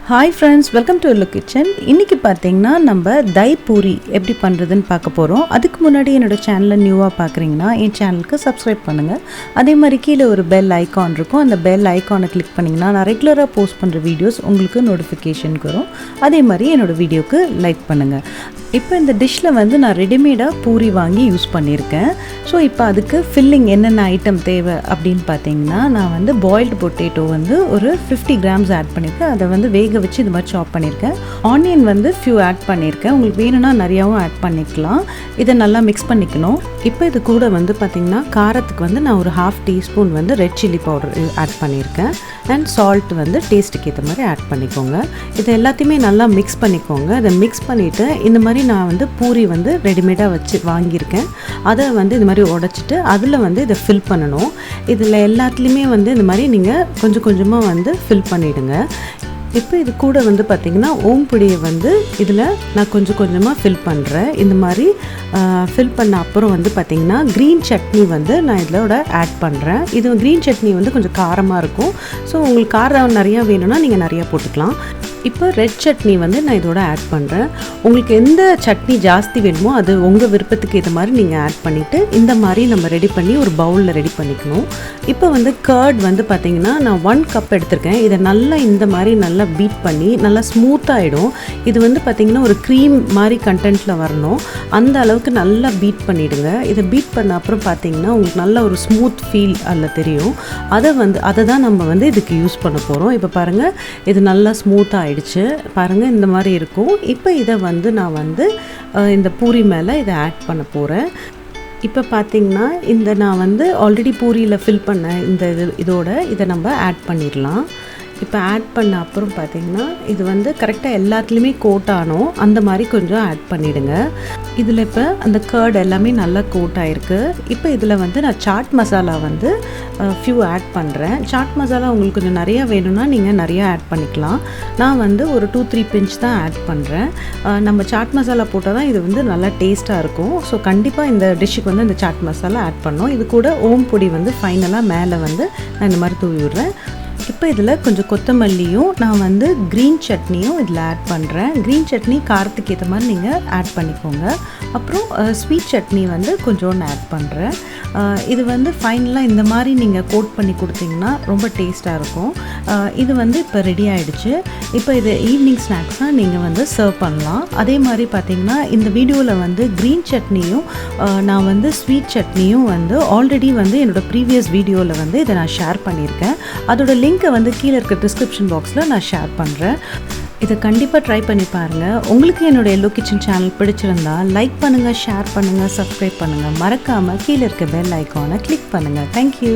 Hi friends, welcome to Hello Kitchen. இன்னைக்கு பாத்தீங்கன்னா நம்ம தய் பூரி எப்படி பண்றதுன்னு பார்க்க போறோம். அதுக்கு முன்னாடி என்னோட சேனலை நியூவா பார்க்கறீங்கன்னா என் சேனலுக்கு சப்ஸ்கிரைப் பண்ணுங்க. அதே மாதிரி கீழ ஒரு பெல் ஐகான் இருக்கும். அந்த பெல் ஐகானை கிளிக் பண்ணீங்கன்னா நான் ரெகுலரா போஸ்ட் பண்ற வீடியோஸ் உங்களுக்கு நோட்டிஃபிகேஷன் வரும். அதே மாதிரி என்னோட வீடியோக்கு லைக் பண்ணுங்க. இப்போ இந்த டிஷ்ல வந்து நான் ரெடிமேடா பூரி வாங்கி யூஸ் பண்ணியிருக்கேன். ஸோ இப்போ அதுக்கு ஃபில்லிங் என்னென்ன ஐட்டம் தேவை அப்படின்னு பார்த்தீங்கன்னா நான் வந்து பாயில்டு பொட்டேட்டோ வந்து ஒரு 50 கிராம்ஸ் ஆட் பண்ணியிருக்கேன். அதை வந்து வேக வச்சு இது மாதிரி சாப் பண்ணியிருக்கேன். ஆனியன் வந்து ஃபியூ ஆட் பண்ணியிருக்கேன். உங்களுக்கு வேணும்னா நிறையாவும் ஆட் பண்ணிக்கலாம். இதை நல்லா மிக்ஸ் பண்ணிக்கணும். இப்போ இது கூட வந்து பார்த்திங்கன்னா காரத்துக்கு வந்து நான் ஒரு 1/2 டீஸ்பூன் வந்து ரெட் சில்லி பவுடர் ஆட் பண்ணியிருக்கேன். அண்ட் சால்ட் வந்து டேஸ்ட்டுக்கு ஏற்ற மாதிரி ஆட் பண்ணிக்கோங்க. இதை எல்லாத்தையுமே நல்லா மிக்ஸ் பண்ணிக்கோங்க. இதை மிக்ஸ் பண்ணிவிட்டு இந்த மாதிரி நான் வந்து பூரி வந்து ரெடிமேடாக வச்சு வாங்கியிருக்கேன். அதை வந்து இது மாதிரி உடைச்சிட்டு அதில் வந்து இதை ஃபில் பண்ணணும். இதில் எல்லாத்துலேயுமே வந்து இந்த மாதிரி நீங்கள் கொஞ்சம் கொஞ்சமாக வந்து ஃபில் பண்ணிவிடுங்க. இப்போ இது கூட வந்து பார்த்திங்கன்னா ஓம்புடியை வந்து இதில் நான் கொஞ்சம் கொஞ்சமாக ஃபில் பண்ணுறேன். இந்த மாதிரி ஃபில் பண்ண அப்புறம் வந்து பார்த்திங்கன்னா க்ரீன் சட்னி வந்து நான் இதோட ஆட் பண்ணுறேன். இது க்ரீன் சட்னி வந்து கொஞ்சம் காரமாக இருக்கும். ஸோ உங்களுக்கு காரம் நிறையா வேணும்னா நீங்கள் நிறையா போட்டுக்கலாம். இப்போ ரெட் சட்னி வந்து நான் இதோட ஆட் பண்ணுறேன். உங்களுக்கு எந்த சட்னி ஜாஸ்தி வேணுமோ அது உங்கள் விருப்பத்துக்கு ஏற்ற மாதிரி நீங்கள் ஆட் பண்ணிவிட்டு இந்த மாதிரி நம்ம ரெடி பண்ணி ஒரு பவுலில் ரெடி பண்ணிக்கணும். இப்போ வந்து கர்ட் வந்து பார்த்திங்கன்னா நான் 1 கப் எடுத்திருக்கேன். இதை நல்லா இந்த மாதிரி நல்லா பீட் பண்ணி நல்லா ஸ்மூத்தாகிடும். இது வந்து பார்த்திங்கன்னா ஒரு க்ரீம் மாதிரி கண்டென்ட்டில் வரணும். அந்த அளவுக்கு நல்லா பீட் பண்ணிவிடுங்க. இதை பீட் பண்ண அப்புறம் பார்த்திங்கன்னா உங்களுக்கு நல்ல ஒரு ஸ்மூத் ஃபீல் அதில் தெரியும். அதை தான் நம்ம வந்து இதுக்கு யூஸ் பண்ண போகிறோம். இப்போ பாருங்கள் இது நல்லா ஸ்மூத்தாக பாருங்கள் இந்த மாதிரி இருக்கும். இப்போ இதை வந்து நான் வந்து இந்த பூரி மேலே இதை ஆட் பண்ண போகிறேன். இப்போ பார்த்திங்கன்னா நான் வந்து ஆல்ரெடி பூரியில் ஃபில் பண்ண இதோட இதை நம்ம ஆட் பண்ணிடலாம். இப்போ ஆட் பண்ண அப்புறம் பார்த்திங்கன்னா இது வந்து கரெக்டாக எல்லாத்துலேயுமே கோட் ஆனோம். அந்த மாதிரி கொஞ்சம் ஆட் பண்ணிவிடுங்க. இதில் இப்போ அந்த கர்ட் எல்லாமே நல்லா கோட் ஆகிருக்கு. இப்போ இதில் வந்து நான் சாட் மசாலா வந்து ஃபியூ ஆட் பண்ணுறேன். சாட் மசாலா உங்களுக்கு கொஞ்சம் நிறையா வேணும்னா நீங்கள் நிறையா ஆட் பண்ணிக்கலாம். நான் வந்து ஒரு 2-3 பிஞ்ச் தான் ஆட் பண்ணுறேன். நம்ம சாட் மசாலா போட்டால் தான் இது வந்து நல்லா டேஸ்ட்டாக இருக்கும். ஸோ கண்டிப்பாக இந்த டிஷ்ஷுக்கு வந்து இந்த சாட் மசாலா ஆட் பண்ணோம். இது கூட ஓம் பொடி வந்து ஃபைனலாக மேலே வந்து நான் இந்த மாதிரி தூவி விடுறேன். இப்போ இதில் கொஞ்சம் கொத்தமல்லியும் நான் வந்து க்ரீன் சட்னியும் இதில் ஆட் பண்ணுறேன். க்ரீன் சட்னி காரத்துக்கு ஏற்ற மாதிரி நீங்கள் ஆட் பண்ணிக்கோங்க. அப்புறம் ஸ்வீட் சட்னி வந்து கொஞ்சோண்டு ஆட் பண்ணுறேன். இது வந்து ஃபைனலாக இந்த மாதிரி நீங்கள் கோட் பண்ணி கொடுத்தீங்கன்னா ரொம்ப டேஸ்ட்டாக இருக்கும். இது வந்து இப்போ ரெடி ஆகிடுச்சு. இப்போ இது ஈவினிங் ஸ்நாக்ஸாக நீங்கள் வந்து சர்வ் பண்ணலாம். அதே மாதிரி பார்த்திங்கன்னா இந்த வீடியோவில் வந்து க்ரீன் சட்னியும் நான் வந்து ஸ்வீட் சட்னியும் வந்து ஆல்ரெடி வந்து என்னோடய ப்ரீவியஸ் வீடியோவில் வந்து இதை நான் ஷேர் பண்ணியிருக்கேன். அதோட லிங்க்கை வந்து கீழே இருக்க டிஸ்கிரிப்ஷன் பாக்ஸில் நான் ஷேர் பண்ணுறேன். இதை கண்டிப்பாக ட்ரை பண்ணி பாருங்கள். உங்களுக்கு என்னோடய ஹெல்லோ கிச்சன் சேனல் பிடிச்சிருந்தா லைக் பண்ணுங்கள், ஷேர் பண்ணுங்கள், சப்ஸ்கிரைப் பண்ணுங்கள். மறக்காமல் கீழே இருக்க பெல் ஐக்கானை கிளிக் பண்ணுங்கள். தேங்க்யூ.